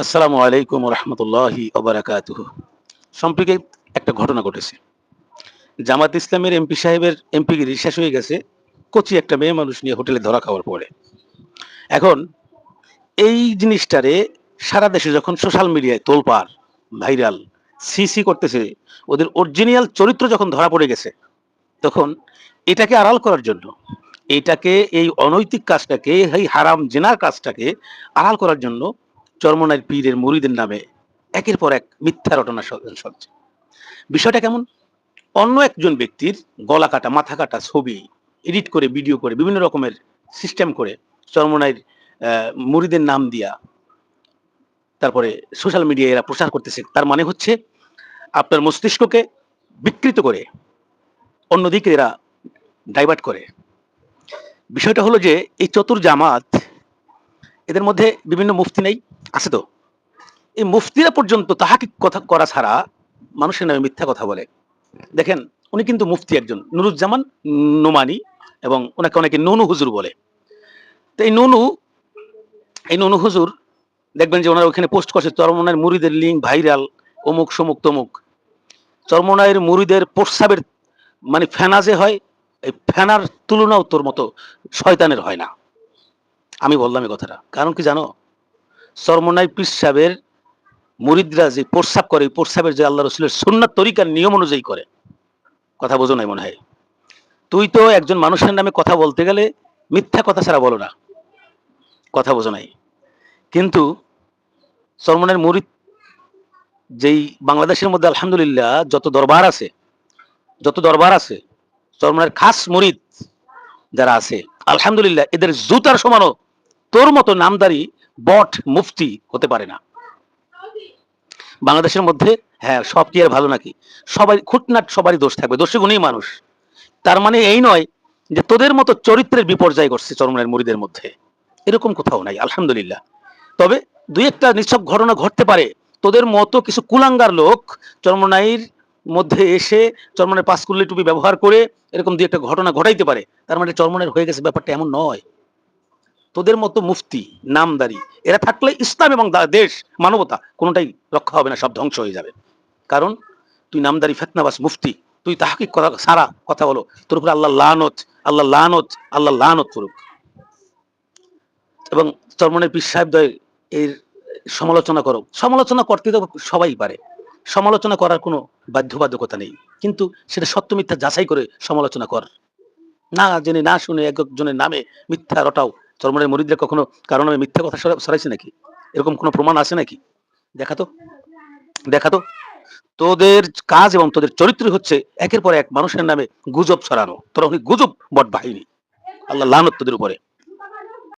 আসসালামু আলাইকুম রহমতুল্লাহি ওবারাকাতুহু। সম্প্রতি একটা ঘটনা ঘটেছে। জামাত ইসলামের এমপি সাহেবের এমপিগিরি শেষ হয়ে গেছে কচি একটা মেয়ে মানুষ নিয়ে হোটেলে ধরা খাওয়ার পরে। এখন এই জিনিসটারে সারা দেশে যখন সোশ্যাল মিডিয়ায় তোলপাড়, ভাইরাল, সি করতেছে, ওদের অরিজিনাল চরিত্র যখন ধরা পড়ে গেছে, তখন এটাকে আড়াল করার জন্য, এই অনৈতিক কাজটাকে, এই হারাম জেনার কাজটাকে আড়াল করার জন্য চরমনাইর পীরের মুরিদের নামে একের পর এক মিথ্যা রটনা সজ্জা। বিষয়টা কেমন? অন্য একজন ব্যক্তির গলা কাটা, মাথা কাটা ছবি এডিট করে, ভিডিও করে, বিভিন্ন রকমের সিস্টেম করে চরমনাইর মুরিদের নাম দিয়া তারপরে সোশ্যাল মিডিয়ায় এরা প্রচার করতেছে। তার মানে হচ্ছে আপনার মস্তিষ্ককে বিকৃত করে অন্যদিকে এরা ডাইভার্ট করে। বিষয়টা হলো যে এই চতুর জামাত, এদের মধ্যে বিভিন্ন মুফতি নেই? আছে তো? এই মুফতিরা পর্যন্ত তাহাকিক কথা করা ছাড়া মানুষের নামে মিথ্যা কথা বলে। দেখেন, উনি কিন্তু মুফতি একজন, নুরুজ্জামান নোমানী, এবং ওনাকে অনেকে নুনু হুজুর বলে। তো এই নুনু হুজুর দেখবেন যে ওনারা ওখানে পোস্ট করছে চরমনায়ের মুরিদের লিঙ্ক ভাইরাল, অমুক সমুক তমুক। চরমনায়ের মুরিদের প্রস্রাবের মানে ফেনা যে হয়, এই ফেনার তুলনাও তোর মতো শয়তানের হয় না। আমি বললাম এই কথাটা কারণ কি জানো? চরমনাই পীর সাহেবের মুরিদরা যে প্রস্রাব করে, প্রস্রাবের যে আল্লাহ রসুলের সুন্নাত তরিকার নিয়ম অনুযায়ী করে। কথা বোঝো নাই মনে হয়? তুই তো একজন মানুষের নামে কথা বলতে গেলে মিথ্যা কথা ছাড়া বলো না। কথা বোঝো নাই? কিন্তু চরমনের মুরিদ, যেই বাংলাদেশের মধ্যে আলহামদুলিল্লাহ যত দরবার আছে চরমনের খাস মুরিদ যারা আছে, আলহামদুলিল্লাহ এদের জুতার সমানও তোর মতো নামদারি বট মুফতি হতে পারে না বাংলাদেশের মধ্যে। হ্যাঁ, সব কি আর ভালো নাকি? সবাই খুঁটনাট, সবারই দোষ থাকবে, দোষী গুণী মানুষ। তার মানে এই নয় যে তোদের মতো চরিত্রের বিপর্যয় ঘটছে চরমনের মুরিদের মধ্যে, এরকম কোথাও নাই আলহামদুলিল্লাহ। তবে দুই একটা নিছক ঘটনা ঘটতে পারে, তোদের মতো কিছু কুলাঙ্গার লোক চরমনাইর মধ্যে এসে চরমনের পাঁচকুল্লি টুপি ব্যবহার করে এরকম দুই একটা ঘটনা ঘটাইতে পারে, তার মানে চরমনের হয়ে গেছে, ব্যাপারটা এমন নয়। তোদের মতো মুফতি, নামদারি এরা থাকলে ইসলাম এবং দেশ, মানবতা কোনোটাই রক্ষা হবে না, সব ধ্বংস হয়ে যাবে। কারণ তুই নামদারি ফেতনাবাস মুফতি, তুই তাহকিক কথা সারা কথা বলো, তোর উপরে আল্লাহ লানত, আল্লাহ লানত, আল্লাহ লানত করুক। এবং চরমনের পীর সাহেবদ্বয় এর সমালোচনা করো, সমালোচনা করতে তো সবাই পারে, সমালোচনা করার কোনো বাধ্যবাধকতা নেই, কিন্তু সেটা সত্য মিথ্যা যাচাই করে সমালোচনা কর। না জেনে না শুনে একজনের নামে মিথ্যা রটাও। চরমনের মুরিদরা কখনো কারো নামে মিথ্যা কথা ছড়াইছে নাকি? এরকম কোনো প্রমাণ আছে নাকি? দেখাতো, দেখাতো। তোদের কাজ এবং তোদের চরিত্র হচ্ছে একের পর এক মানুষের নামে গুজব ছড়ানো। তোরা গুজব বট বাহিনী, আল্লাহ লানত তোদের উপরে।